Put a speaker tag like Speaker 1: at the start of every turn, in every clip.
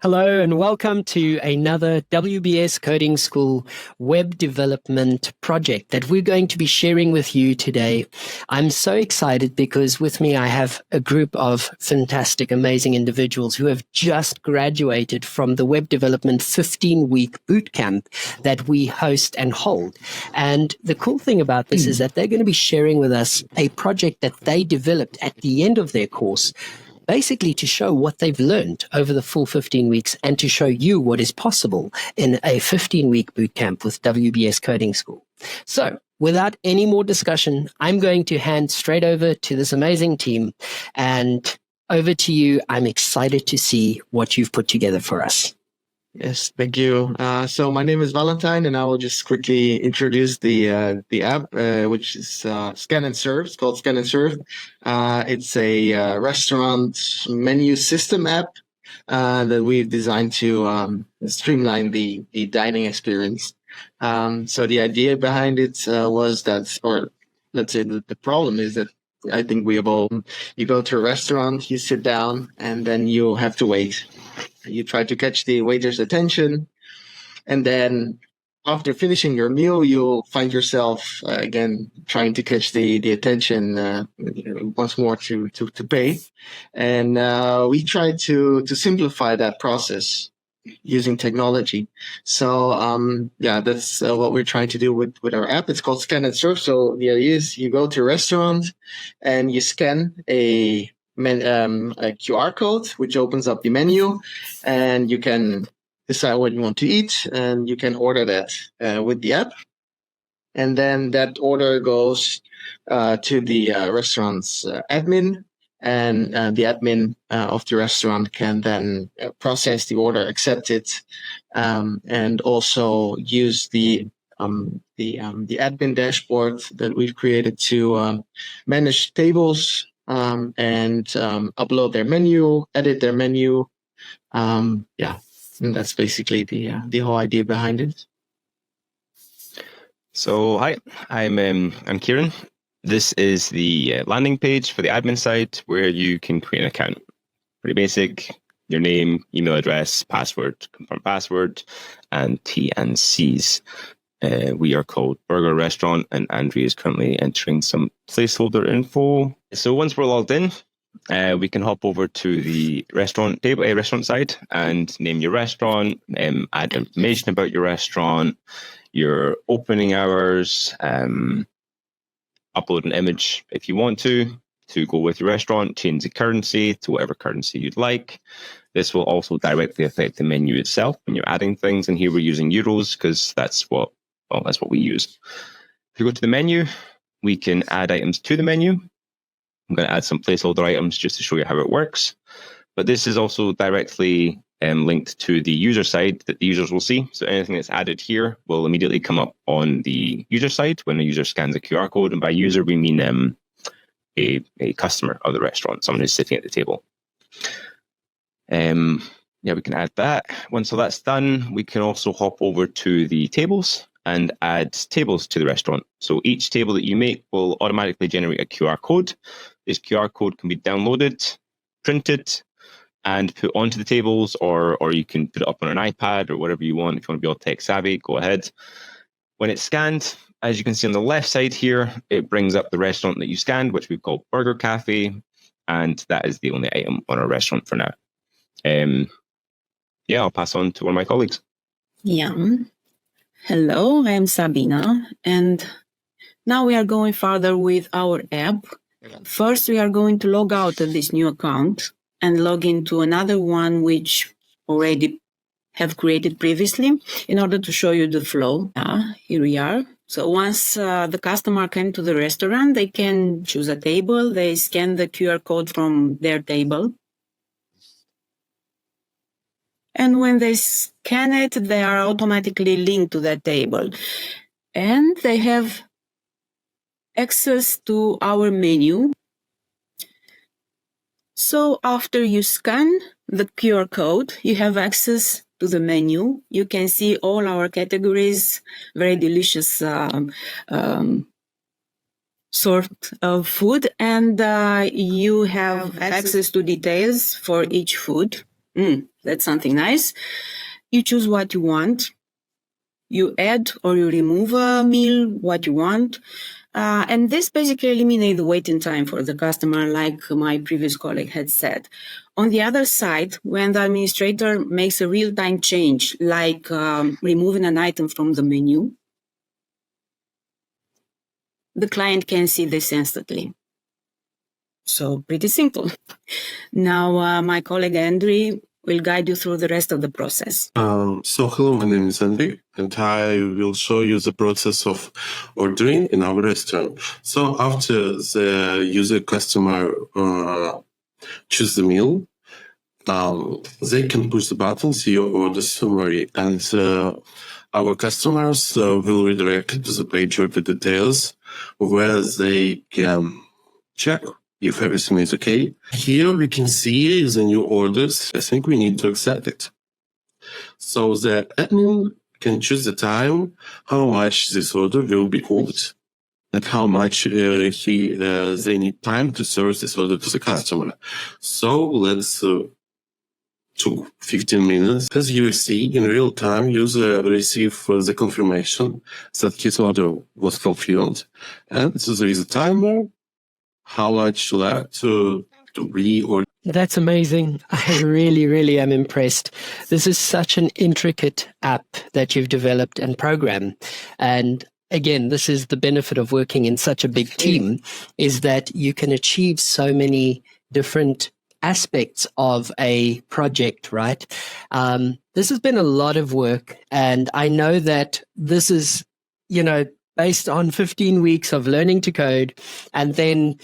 Speaker 1: Hello and welcome to another WBS Coding School web development project that we're going to be sharing with you today. I'm so excited because with me I have a group of fantastic, amazing individuals who have just graduated from the web development 15-week bootcamp that we host and hold. And the cool thing about this is that they're going to be sharing with us a project that they developed at the end of their course, basically to show what they've learned over the full 15 weeks and to show you what is possible in a 15-week bootcamp with WBS Coding School. So without any more discussion, I'm going to hand straight over to this amazing team, and over to you. I'm excited to see what you've put together for us.
Speaker 2: Yes, thank you. So my name is Valentine, and I will just quickly introduce the app, which is Scan and Serve. It's called Scan and Serve. It's a restaurant menu system app that we've designed to streamline the dining experience. So the idea behind it was that, or let's say the problem is that I think we have all, you go to a restaurant, you sit down, and then you have to wait. You try to catch the waiter's attention, and then after finishing your meal, you'll find yourself again trying to catch the attention once more to pay. And we try to simplify that process using technology. So that's what we're trying to do with our app. It's called Scan and Serve. So the idea is you go to a restaurant and you scan a QR code, which opens up the menu, and you can decide what you want to eat, and you can order that with the app. And then that order goes to the restaurant's admin, and the admin of the restaurant can then process the order, accept it, and also use the admin dashboard that we've created to manage tables, and upload their menu, edit their menu. And that's basically the whole idea behind it.
Speaker 3: So hi, I'm Ciaran. This is the landing page for the admin side where you can create an account. Pretty basic: your name, email address, password, confirm password, and T and C's. We are called Burger Restaurant, and Andrii is currently entering some placeholder info. So once we're logged in, we can hop over to the restaurant table, restaurant side, and name your restaurant, add information about your restaurant, your opening hours, upload an image if you want to go with your restaurant, change the currency to whatever currency you'd like. This will also directly affect the menu itself when you're adding things. And here we're using euros because that's what we use. If you go to the menu, we can add items to the menu. I'm going to add some placeholder items just to show you how it works. But this is also directly linked to the user side that the users will see. So anything that's added here will immediately come up on the user side when a user scans a QR code. And by user, we mean a customer of the restaurant, someone who's sitting at the table. We can add that. Once all that's done, we can also hop over to the tables and add tables to the restaurant. So each table that you make will automatically generate a QR code. This QR code can be downloaded, printed, and put onto the tables, or you can put it up on an iPad or whatever you want. If you want to be all tech savvy, go ahead. When it's scanned, as you can see on the left side here, it brings up the restaurant that you scanned, which we've called Burger Cafe, and that is the only item on our restaurant for now. I'll pass on to one of my colleagues.
Speaker 4: Yeah. Hello, I'm Sabrina, and now we are going further with our app. First, we are going to log out of this new account and log into another one which already have created previously in order to show you the flow. Here we are. So once the customer came to the restaurant, they can choose a table. They scan the QR code from their table. And when they scan it, they are automatically linked to that table. And they have access to our menu. So after you scan the QR code, you have access to the menu. You can see all our categories, very delicious sort of food, and you have access to details for each food. That's something nice. You choose what you want. You add or you remove a meal, what you want. And this basically eliminates the waiting time for the customer, like my previous colleague had said. On the other side, when the administrator makes a real-time change, like removing an item from the menu, the client can see this instantly. So pretty simple. Now, my colleague Andrii will guide you through the rest of the process.
Speaker 5: Hello, my name is Andrii, and I will show you the process of ordering in our restaurant. So after the user customer choose the meal, they can push the button, see your order summary, and our customers will redirect to the page with the details where they can check if everything is okay. Here we can see the new orders. I think we need to accept it. So the admin can choose the time, how much this order will be cooked, and how much they need time to serve this order to the customer. So let's took 15 minutes. As you see, in real time, user receive the confirmation that his order was fulfilled. And so there is a timer, how much left to reorder.
Speaker 1: That's amazing. I really, really am impressed. This is such an intricate app that you've developed and programmed. And again, this is the benefit of working in such a big team, is that you can achieve so many different aspects of a project, right? This has been a lot of work, and I know that this is, based on 15 weeks of learning to code, and then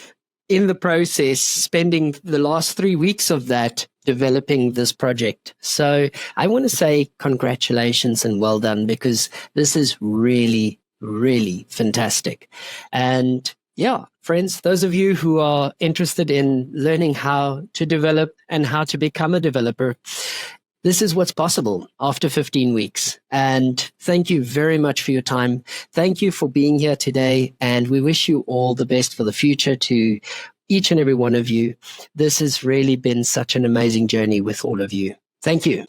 Speaker 1: in the process, spending the last 3 weeks of that developing this project. So I want to say congratulations and well done, because this is really, really fantastic. And yeah, friends, those of you who are interested in learning how to develop and how to become a developer, this is what's possible after 15 weeks. And thank you very much for your time. Thank you for being here today. And we wish you all the best for the future to each and every one of you. This has really been such an amazing journey with all of you. Thank you.